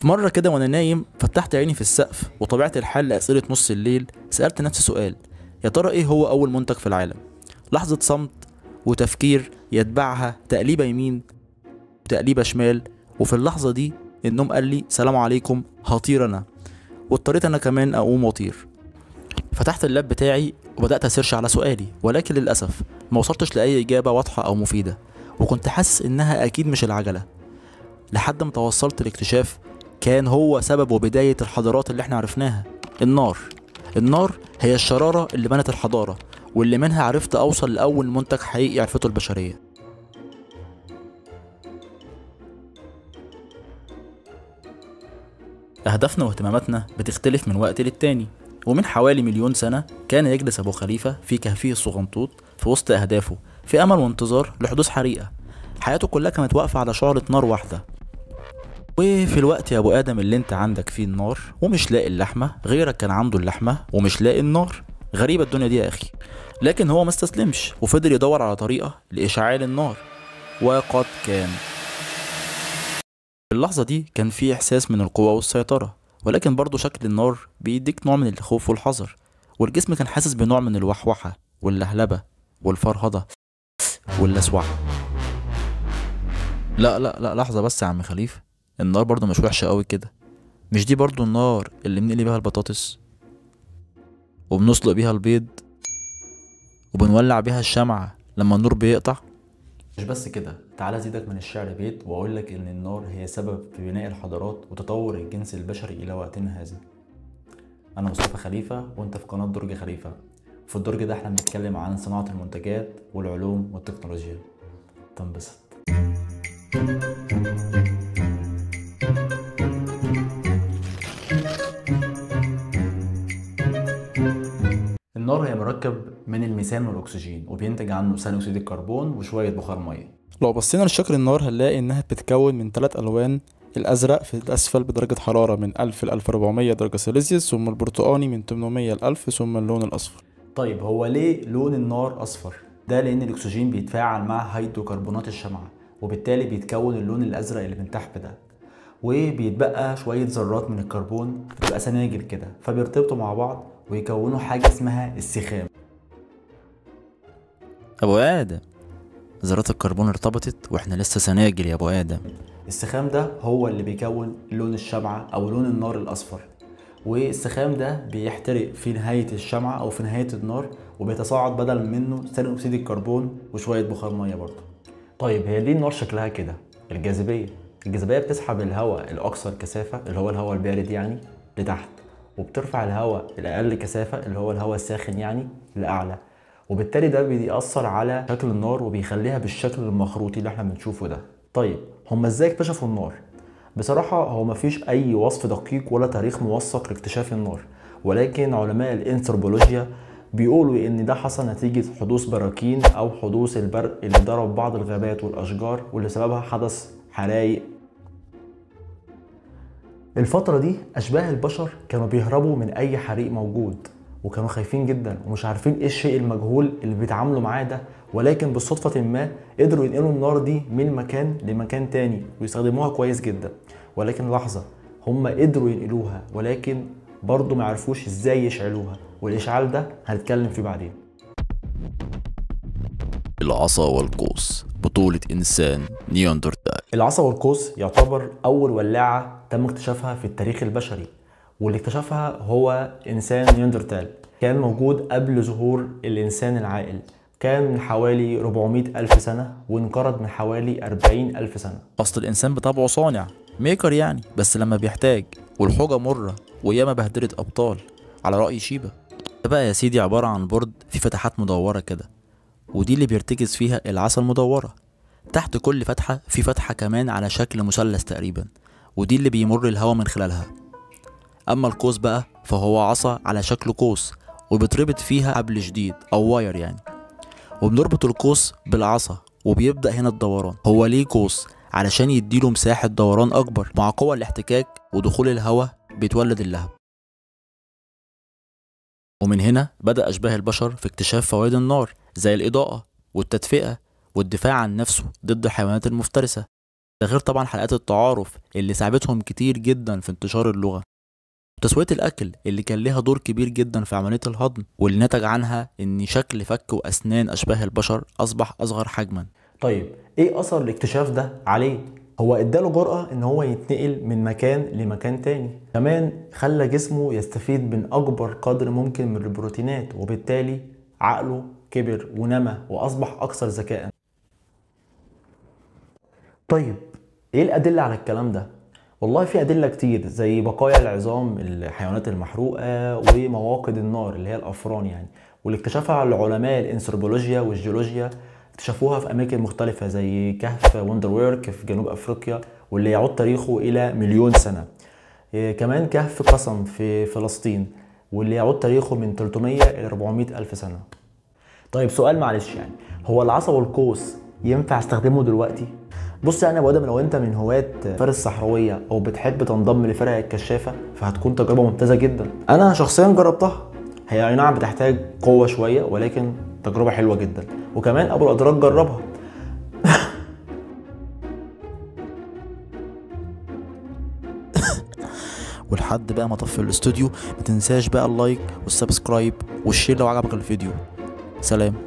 في مرة كده وأنا نايم فتحت عيني في السقف وطبيعة الحال لأسئلة نص الليل سألت نفسي سؤال: يا ترى إيه هو أول منتج في العالم؟ لحظة صمت وتفكير يتبعها تقليبة يمين وتقليبة شمال، وفي اللحظة دي النوم قال لي سلام عليكم هطير أنا، واضطريت أنا كمان أقوم وأطير. فتحت اللاب بتاعي وبدأت أسيرش على سؤالي، ولكن للأسف ما وصلتش لأي إجابة واضحة أو مفيدة، وكنت حاسس إنها أكيد مش العجلة، لحد ما توصلت لاكتشاف كان هو سبب وبداية الحضارات اللي احنا عرفناها: النار. النار هي الشرارة اللي بنت الحضارة، واللي منها عرفت أوصل لأول منتج حقيقي عرفته البشرية. أهدافنا واهتماماتنا بتختلف من وقت للتاني، ومن حوالي مليون سنة كان يجلس أبو خليفة في كهفه الصغنطوط في وسط أهدافه في أمل وانتظار لحدوث حريقة. حياته كلها كانت واقفة على شعلة نار واحدة. وفي الوقت يا ابو ادم اللي انت عندك فيه النار ومش لاقي اللحمه، غيرك كان عنده اللحمه ومش لاقي النار. غريبه الدنيا دي يا اخي. لكن هو ما استسلمش وفضل يدور على طريقه لاشعال النار، وقد كان. في اللحظه دي كان في احساس من القوه والسيطره، ولكن برضه شكل النار بيديك نوع من الخوف والحذر، والجسم كان حاسس بنوع من الوحوحه واللهلبه والفرهده واللسوعه. لا لا لا، لحظه بس يا عم خليفه، النار برضه مش وحشه قوي كده. مش دي برضو النار اللي بنقلي بيها البطاطس وبنسلق بيها البيض وبنولع بيها الشمعة لما النور بيقطع؟ مش بس كده، تعالى ازيدك من الشعر بيت واقول لك ان النار هي سبب في بناء الحضارات وتطور الجنس البشري الى وقتنا هذا. انا مصطفى خليفة وانت في قناة درج خليفة. في الدرج ده احنا بنتكلم عن صناعة المنتجات والعلوم والتكنولوجيا. تنبسط. النار هي مركب من الميثان والاكسجين، وبينتج عنه ثاني اكسيد الكربون وشويه بخار ميه. لو بصينا لشكل النار هنلاقي انها بتتكون من 3 الوان: الازرق في الاسفل بدرجه حراره من 1000 ل 1400 درجه سيليزيوس، ثم البرتقاني من 800 ل 1000، ثم اللون الاصفر. طيب هو ليه لون النار اصفر؟ ده لان الاكسجين بيتفاعل مع هيدروكربونات الشمعه، وبالتالي بيتكون اللون الازرق اللي من تحت ده، وبيتبقى شوية ذرات من الكربون بتبقى سناجل كده، فبيرتبطوا مع بعض ويكونوا حاجة اسمها السخام. ابو ادم، ذرات الكربون ارتبطت واحنا لسه سناجل يا ابو ادم. السخام ده هو اللي بيكون لون الشمعة او لون النار الاصفر، والسخام ده بيحترق في نهاية الشمعة او في نهاية النار، وبيتصاعد بدل منه ثاني اكسيد الكربون وشوية بخار مية برضه. طيب هي ليه النار شكلها كده؟ الجاذبية. الجاذبية بتسحب الهواء الأكثر كثافة اللي هو الهواء البارد يعني لتحت، وبترفع الهواء الأقل كثافة اللي هو الهواء الساخن يعني لأعلى، وبالتالي ده بيأثر على شكل النار وبيخليها بالشكل المخروطي اللي احنا بنشوفه ده. طيب هما ازاي اكتشفوا النار؟ بصراحة هو مفيش أي وصف دقيق ولا تاريخ موثق لاكتشاف النار، ولكن علماء الانثروبولوجيا بيقولوا ان ده حصل نتيجة حدوث براكين او حدوث البرق اللي ضرب بعض الغابات والاشجار، واللي سببها حدث حرايق. الفترة دي اشباه البشر كانوا بيهربوا من اي حريق موجود، وكانوا خايفين جدا ومش عارفين ايه الشيء المجهول اللي بيتعاملوا معاه ده، ولكن بصدفة ما قدروا ينقلوا النار دي من مكان لمكان تاني ويستخدموها كويس جدا. ولكن لحظة، هم قدروا ينقلوها ولكن برضه ما عرفوش ازاي يشعلوها، والاشعال ده هنتكلم فيه بعدين. العصا والقوس بطولة إنسان نياندرتال. العصا والقوس يعتبر أول ولاعة تم اكتشافها في التاريخ البشري، واللي اكتشفها هو إنسان نياندرتال. كان موجود قبل ظهور الإنسان العاقل، كان من حوالي 400 ألف سنة وانقرض من حوالي 40 ألف سنة. أصل الإنسان بطبعه صانع ميكر يعني، بس لما بيحتاج والحوجة مرة وياما بهدلت أبطال على رأي شيبة. ده بقى يا سيدي عبارة عن برد فيه فتحات مدورة كده، ودي اللي بيرتكز فيها العصا المدورة. تحت كل فتحة في فتحة كمان على شكل مثلث تقريبا، ودي اللي بيمر الهواء من خلالها. أما القوس بقى فهو عصا على شكل قوس، وبتربط فيها حبل شديد أو واير يعني، وبنربط القوس بالعصا وبيبدأ هنا الدوران. هو ليه قوس؟ علشان يديله مساحة دوران أكبر، مع قوى الاحتكاك ودخول الهواء بيتولد اللهب. ومن هنا بدأ أشباه البشر في اكتشاف فوائد النار زي الإضاءة والتدفئة والدفاع عن نفسه ضد الحيوانات المفترسة. ده غير طبعا حلقات التعارف اللي ساعدتهم كتير جدا في انتشار اللغة، وتسوية الأكل اللي كان ليها دور كبير جدا في عملية الهضم، واللي نتج عنها إن شكل فك وأسنان أشباه البشر أصبح أصغر حجما. طيب ايه اثر الاكتشاف ده عليه؟ هو اداله جرأة ان هو يتنقل من مكان لمكان تاني، كمان خلى جسمه يستفيد من اكبر قدر ممكن من البروتينات، وبالتالي عقله كبر ونمى واصبح اكثر ذكاء. طيب ايه الادلة على الكلام ده؟ والله في ادلة كتير، زي بقايا العظام الحيوانات المحروقة ومواقد النار اللي هي الافران يعني، واللي اكتشفها العلماء الانثروبولوجيا والجيولوجيا، اكتشفوها في اماكن مختلفة زي كهف وندر ويرك في جنوب افريقيا واللي يعود تاريخه الى مليون سنة. كمان كهف قسم في فلسطين واللي يعود تاريخه من 300 الى 400 الف سنة. طيب سؤال معلش يعني، هو العصا والقوس ينفع استخدمه دلوقتي؟ بص يعني يا ابو ادم، لو انت من هواة فارس الصحراويه او بتحب تنضم لفرق الكشافه فهتكون تجربه ممتازه جدا. انا شخصيا جربتها، هي اي نعم بتحتاج قوه شويه ولكن تجربه حلوه جدا، وكمان ابو الادراك جربها. ولحد بقى ما طفي الاستوديو، متنساش بقى اللايك والسبسكرايب والشير لو عجبك الفيديو. سلام.